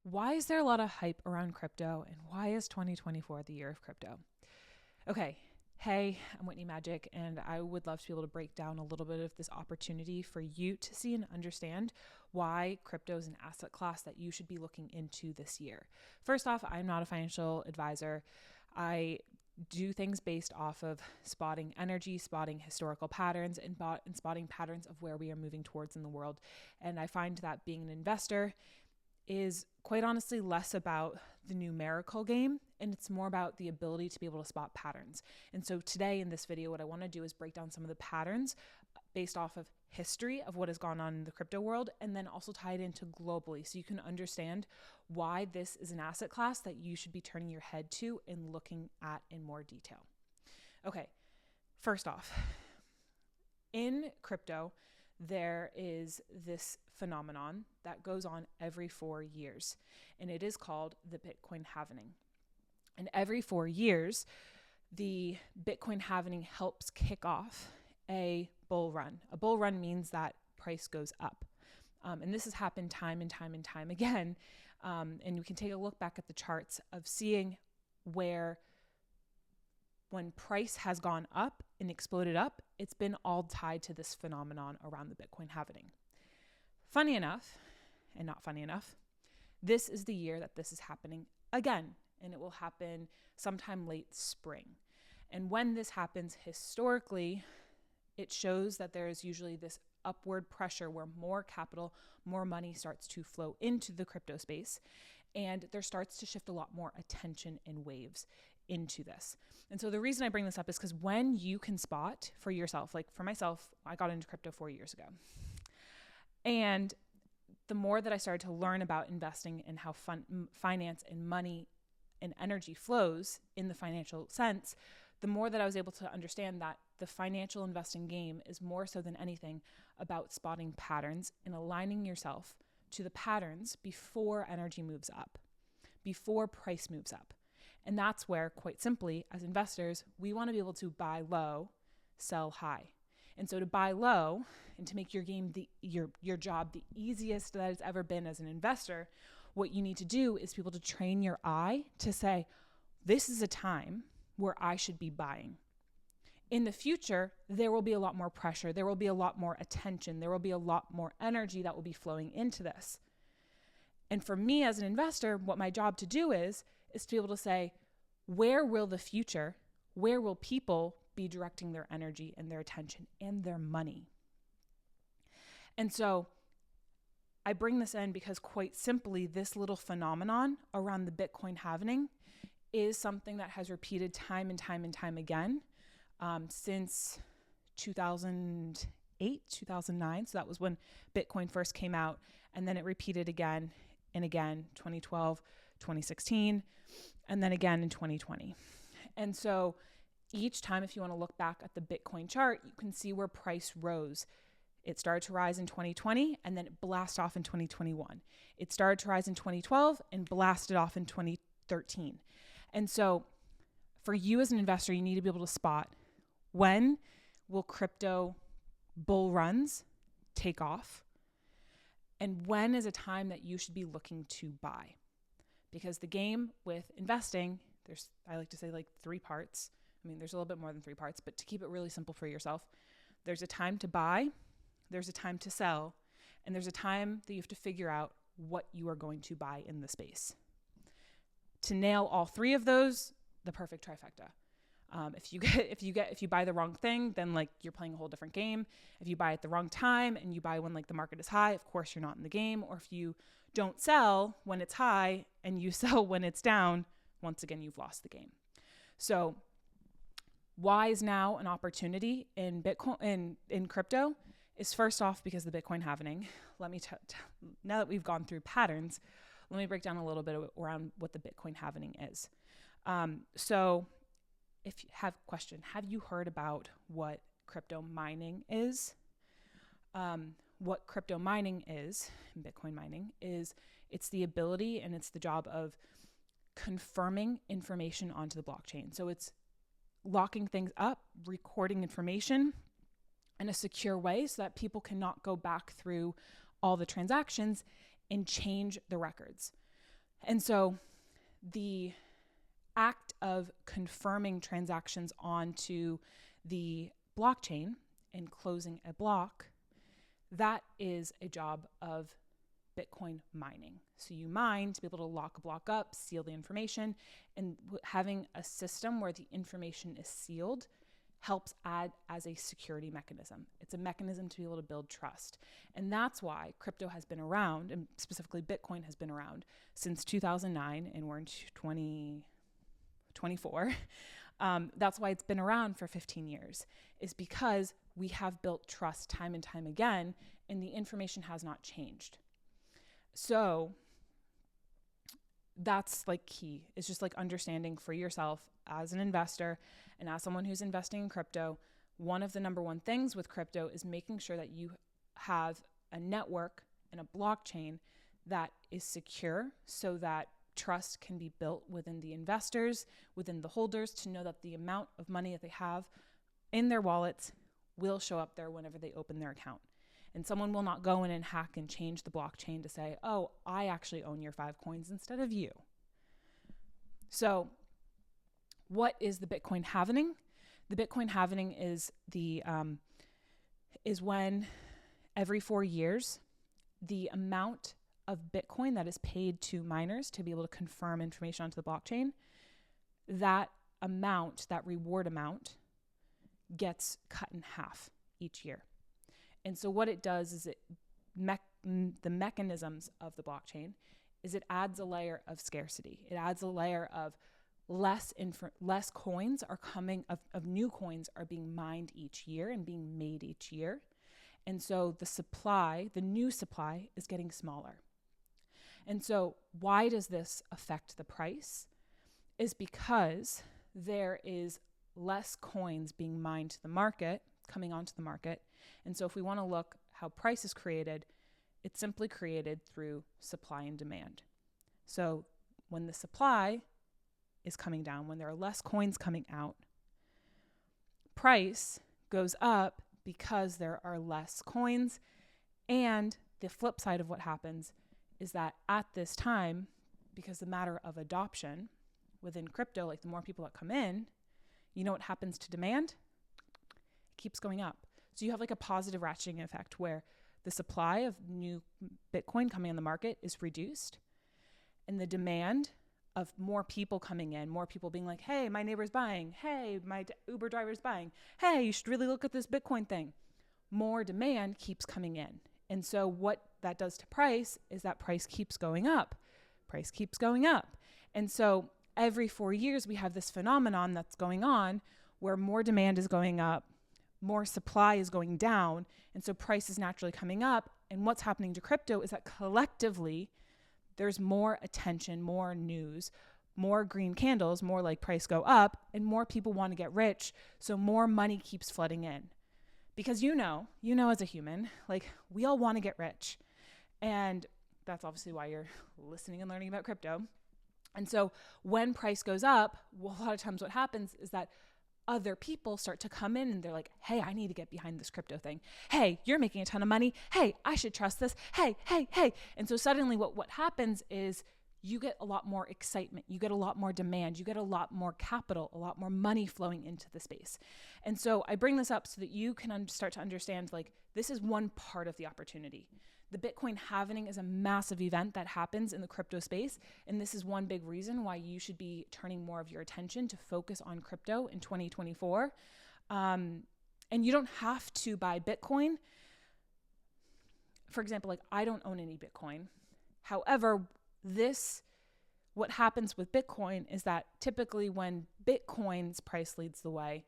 Why is there a lot of hype around crypto, and why is 2024 the year of crypto? Okay, hey, I'm Whitney Magic, and I would love to be able to break down a little bit of this opportunity for you to see and understand why crypto is an asset class that you should be looking into this year. First off, I'm not a financial advisor. I do things based off of spotting energy, spotting historical patterns, and spotting patterns of where we are moving towards in the world. And I find that being an investor is quite honestly less about the numerical game, and it's more about the ability to be able to spot patterns. And so today in this video, what I want to do is break down some of the patterns based off of history of what has gone on in the crypto world, and then also tie it into globally so you can understand why this is an asset class that you should be turning your head to and looking at in more detail. Okay, first off, in crypto, there is this phenomenon that goes on every 4 years, and it is called the Bitcoin halving. And every 4 years, the Bitcoin halving helps kick off a bull run. A bull run means that price goes up. And this has happened time and time again. And you can take a look back at the charts of seeing where when price has gone up and exploded up, it's been all tied to this phenomenon around the Bitcoin halving. Funny enough, and not funny enough, this is the year that this is happening again, and it will happen sometime late spring. And when this happens historically, it shows that there is usually this upward pressure where more capital, more money starts to flow into the crypto space, and there starts to shift a lot more attention and waves into this. And so the reason I bring this up is because when you can spot for yourself, like for myself, I got into crypto 4 years ago. And the more that I started to learn about investing and how finance and money and energy flows in the financial sense, the more that I was able to understand that the financial investing game is more so than anything about spotting patterns and aligning yourself to the patterns before energy moves up, before price moves up. And that's where, quite simply, as investors, we want to be able to buy low, sell high. And so to buy low and to make your game, your job, the easiest that it's ever been as an investor, what you need to do is be able to train your eye to say, this is a time where I should be buying. In the future, there will be a lot more pressure. There will be a lot more attention. There will be a lot more energy that will be flowing into this. And for me as an investor, what my job to do is to be able to say, where will the future, where will people be directing their energy and their attention and their money? And so I bring this in because quite simply, this little phenomenon around the Bitcoin halving is something that has repeated time and time again since 2008, 2009. So that was when Bitcoin first came out. And then it repeated again and again, 2012, 2016, and then again in 2020. And so each time, if you want to look back at the Bitcoin chart, you can see where price rose. It started to rise in 2020 and then it blasted off in 2021. It started to rise in 2012 and blasted off in 2013. And so for you as an investor, you need to be able to spot when will crypto bull runs take off and when is a time that you should be looking to buy. Because the game with investing, I like to say like 3 parts. I mean, there's a little bit more than 3 parts, but to keep it really simple for yourself, there's a time to buy, there's a time to sell, and there's a time that you have to figure out what you are going to buy in the space. To nail all 3 of those, the perfect trifecta. If you buy the wrong thing, then like you're playing a whole different game. If you buy at the wrong time and you buy when like the market is high, of course you're not in the game. Or if you don't sell when it's high and you sell when it's down, once again you've lost the game. So why is now an opportunity in Bitcoin in crypto? Is first off because of the Bitcoin halving. Now that we've gone through patterns, let me break down a little bit around what the Bitcoin halving is. So if you have a question, have you heard about what crypto mining is? What crypto mining is, Bitcoin mining, is it's the ability and it's the job of confirming information onto the blockchain. So it's locking things up, recording information in a secure way so that people cannot go back through all the transactions and change the records. And so the act of confirming transactions onto the blockchain and closing a block, that is a job of Bitcoin mining. So you mine to be able to lock a block up, seal the information, and having a system where the information is sealed helps add as a security mechanism. It's a mechanism to be able to build trust. And that's why crypto has been around, and specifically Bitcoin has been around since 2009, and we're in 2024. That's why it's been around for 15 years, is because we have built trust time and time again, and the information has not changed. So that's like key. It's just like understanding for yourself as an investor and as someone who's investing in crypto, one of the number one things with crypto is making sure that you have a network and a blockchain that is secure so that trust can be built within the investors, within the holders, to know that the amount of money that they have in their wallets will show up there whenever they open their account. And someone will not go in and hack and change the blockchain to say, oh, I actually own your 5 coins instead of you. So what is the Bitcoin halving? The Bitcoin halving is when every 4 years, the amount of Bitcoin that is paid to miners to be able to confirm information onto the blockchain, that amount, that reward amount, gets cut in half each year. And so what it does is the mechanisms of the blockchain is it adds a layer of scarcity. It adds a layer of less coins are coming, of new coins are being mined each year and being made each year. And so the new supply is getting smaller. And so why does this affect the price? Is because there is less coins being mined to the market, coming onto the market. And so if we want to look how price is created, it's simply created through supply and demand. So when the supply is coming down, when there are less coins coming out, price goes up because there are less coins. And the flip side of what happens is that at this time, because the matter of adoption within crypto, like the more people that come in, you know what happens to demand? It keeps going up. So you have like a positive ratcheting effect where the supply of new Bitcoin coming on the market is reduced, and the demand of more people coming in, more people being like, hey, my neighbor's buying. Hey, my Uber driver's buying. Hey, you should really look at this Bitcoin thing. More demand keeps coming in. And so what that does to price is that price keeps going up. Price keeps going up. And so every 4 years, we have this phenomenon that's going on where more demand is going up, more supply is going down, and so price is naturally coming up. And what's happening to crypto is that collectively, there's more attention, more news, more green candles, more like price go up, and more people want to get rich, so more money keeps flooding in. Because you know as a human, like we all want to get rich. And that's obviously why you're listening and learning about crypto. And so when price goes up, well, a lot of times what happens is that other people start to come in and they're like, hey, I need to get behind this crypto thing. Hey, you're making a ton of money. Hey, I should trust this. Hey. And so suddenly what happens is you get a lot more excitement. You get a lot more demand. You get a lot more capital, a lot more money flowing into the space. And so I bring this up so that you can start to understand, like, this is one part of the opportunity. The Bitcoin halving is a massive event that happens in the crypto space. And this is one big reason why you should be turning more of your attention to focus on crypto in 2024. And you don't have to buy Bitcoin. For example, like I don't own any Bitcoin. However, what happens with Bitcoin is that typically when Bitcoin's price leads the way,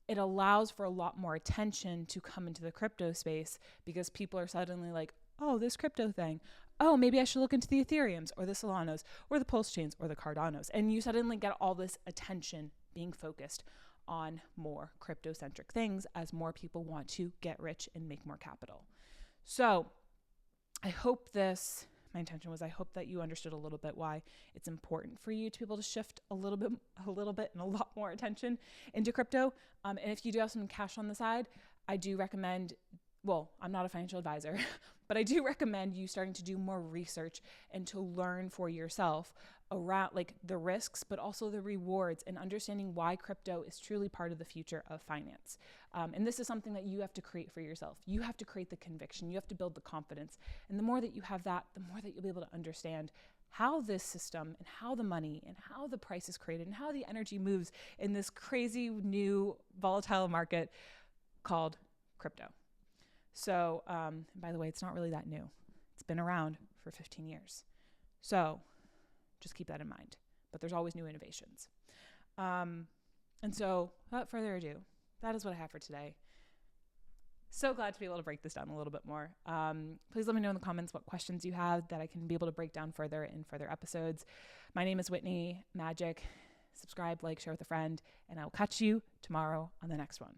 it allows for a lot more attention to come into the crypto space because people are suddenly like, oh, this crypto thing. Oh, maybe I should look into the Ethereums or the Solanos or the Pulse chains or the Cardanos. And you suddenly get all this attention being focused on more crypto-centric things as more people want to get rich and make more capital. So I hope my intention was I hope that you understood a little bit why it's important for you to be able to shift a little bit and a lot more attention into crypto. And if you do have some cash on the side, I do recommend well, I'm not a financial advisor, but I do recommend you starting to do more research and to learn for yourself around like the risks, but also the rewards, and understanding why crypto is truly part of the future of finance. And this is something that you have to create for yourself. You have to create the conviction. You have to build the confidence. And the more that you have that, the more that you'll be able to understand how this system and how the money and how the price is created and how the energy moves in this crazy new volatile market called crypto. So, by the way, it's not really that new. It's been around for 15 years. So just keep that in mind. But there's always new innovations. And so without further ado, that is what I have for today. So glad to be able to break this down a little bit more. Please let me know in the comments what questions you have that I can be able to break down further in further episodes. My name is Whitney Magic. Subscribe, like, share with a friend, and I will catch you tomorrow on the next one.